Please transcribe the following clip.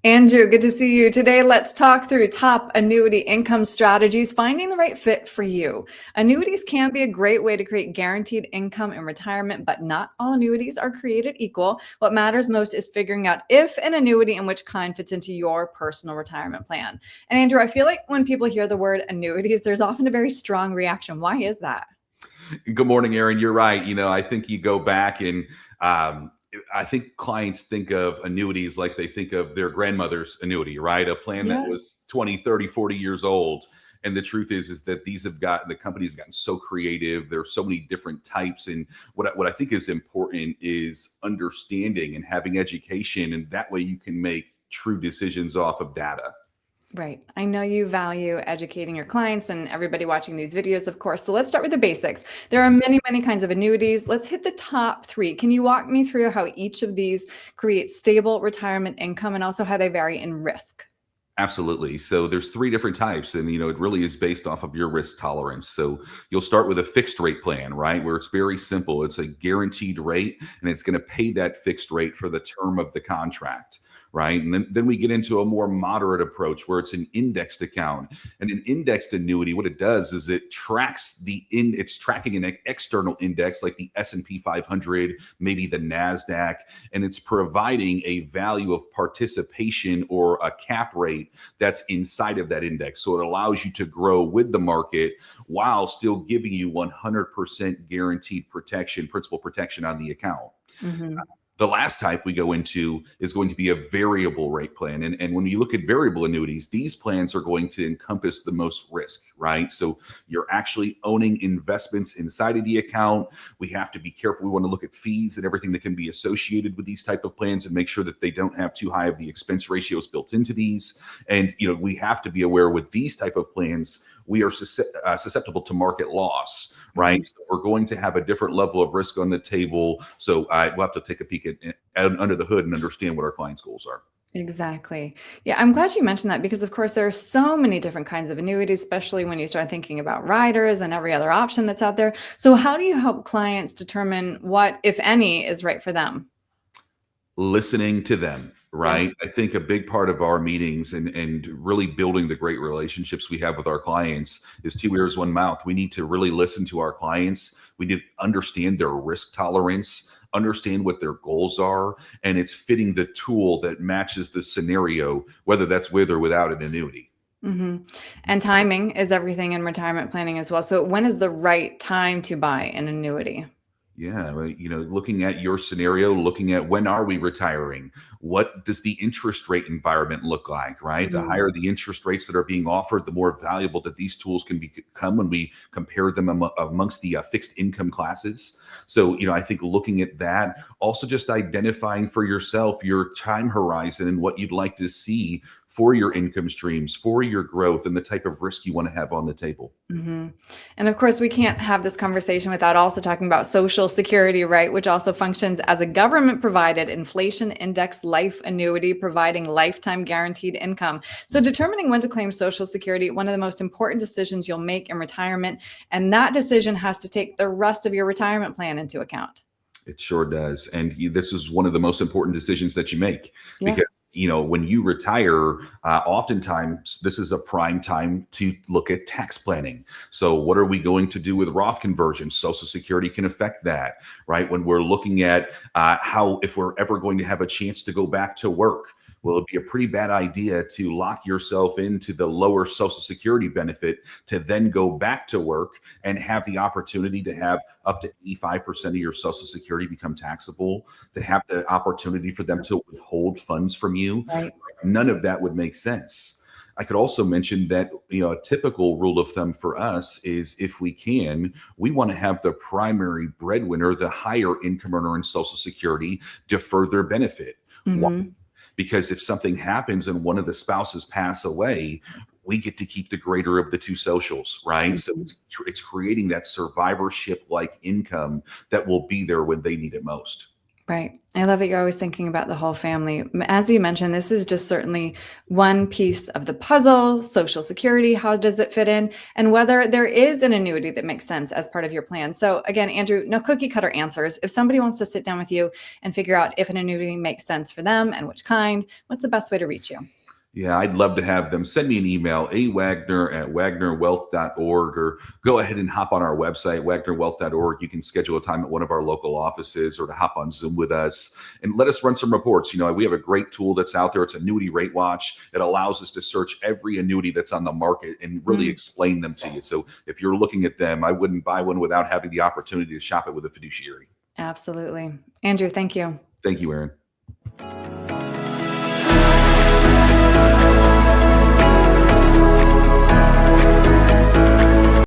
Andrew, good to see you. Today, let's talk through top annuity income strategies, finding the right fit for you. Annuities can be a great way to create guaranteed income in retirement, but not all annuities are created equal. What matters most is figuring out if an annuity and which kind fits into your personal retirement plan. And Andrew, I feel like when people hear the word annuities, there's often a very strong reaction. Why is that? Good morning, Aaron. You're right. I think you go back and I think clients think of annuities like they think of their grandmother's annuity, right? A plan that Yeah. was 20, 30, 40 years old. And the truth is that the companies have gotten so creative. There's so many different types. And what I think is important is understanding and having education. And that way you can make true decisions off of data. Right. I know you value educating your clients and everybody watching these videos, of course. So let's start with the basics. There are many, many kinds of annuities. Let's hit the top three. Can you walk me through how each of these creates stable retirement income and also how they vary in risk? Absolutely. So there's three different types, and it really is based off of your risk tolerance. So you'll start with a fixed rate plan, right? Where it's very simple. It's a guaranteed rate, and it's going to pay that fixed rate for the term of the contract. Right. And then we get into a more moderate approach where it's an indexed account. And an indexed annuity, what it does is it's tracking an external index like the S&P 500, maybe the NASDAQ, and it's providing a value of participation or a cap rate that's inside of that index. So it allows you to grow with the market while still giving you 100% guaranteed protection, principal protection on the account. Mhm. The last type we go into is going to be a variable rate plan. And when you look at variable annuities, these plans are going to encompass the most risk, right? So you're actually owning investments inside of the account. We have to be careful. We want to look at fees and everything that can be associated with these type of plans and make sure that they don't have too high of the expense ratios built into these. And, we have to be aware with these type of plans, we are susceptible to market loss, right? So we're going to have a different level of risk on the table. So we'll have to take a peek at under the hood and understand what our clients' goals are. Exactly. Yeah, I'm glad you mentioned that because, of course, there are so many different kinds of annuities, especially when you start thinking about riders and every other option that's out there. So, how do you help clients determine what, if any, is right for them? Listening to them, Yeah. right? I think a big part of our meetings and really building the great relationships we have with our clients is two ears, one mouth. We need to really listen to our clients. We need to understand their risk tolerance, understand what their goals are, and it's fitting the tool that matches the scenario, whether that's with or without an annuity. hmm And timing is everything in retirement planning as well. So, when is the right time to buy an annuity? Yeah, well, looking at your scenario, looking at when are we retiring? What does the interest rate environment look like, right? The Mhm. higher the interest rates that are being offered, the more valuable that these tools can become when we compare them amongst the fixed income classes. So, I think looking at that, also just identifying for yourself your time horizon and what you'd like to see for your income streams, for your growth, and the type of risk you want to have on the table. hmm And of course, we can't have this conversation without also talking about Social Security, right? Which also functions as a government provided inflation index life annuity, providing lifetime guaranteed income. So, determining when to claim Social Security, one of the most important decisions you'll make in retirement. And that decision has to take the rest of your retirement plan into account. It sure does. And this is one of the most important decisions that you make Yeah. because, when you retire, oftentimes this is a prime time to look at tax planning. So, what are we going to do with Roth conversion? Social Security can affect that, right? When we're looking at if we're ever going to have a chance to go back to work. Well, it'd be a pretty bad idea to lock yourself into the lower Social Security benefit to then go back to work and have the opportunity to have up to 85% of your Social Security become taxable, to have the opportunity for them to withhold funds from you. Right. None of that would make sense. I could also mention that a typical rule of thumb for us is if we can, we want to have the primary breadwinner, the higher income earner in Social Security, defer their benefit. Why? hmm Because if something happens and one of the spouses pass away, we get to keep the greater of the two socials, right? So it's creating that survivorship like income that will be there when they need it most. Right. I love that you're always thinking about the whole family. As you mentioned, this is just certainly one piece of the puzzle. Social Security, how does it fit in? And whether there is an annuity that makes sense as part of your plan. So, again, Andrew, no cookie cutter answers. If somebody wants to sit down with you and figure out if an annuity makes sense for them and which kind, what's the best way to reach you? Yeah, I'd love to have them send me an email, awagner@wagnerwealth.org, or go ahead and hop on our website, wagnerwealth.org. You can schedule a time at one of our local offices or to hop on Zoom with us and let us run some reports. We have a great tool that's out there. It's Annuity Rate Watch. It allows us to search every annuity that's on the market and really explain them to you. So if you're looking at them, I wouldn't buy one without having the opportunity to shop it with a fiduciary. Absolutely. Andrew, thank you. Thank you, Aaron.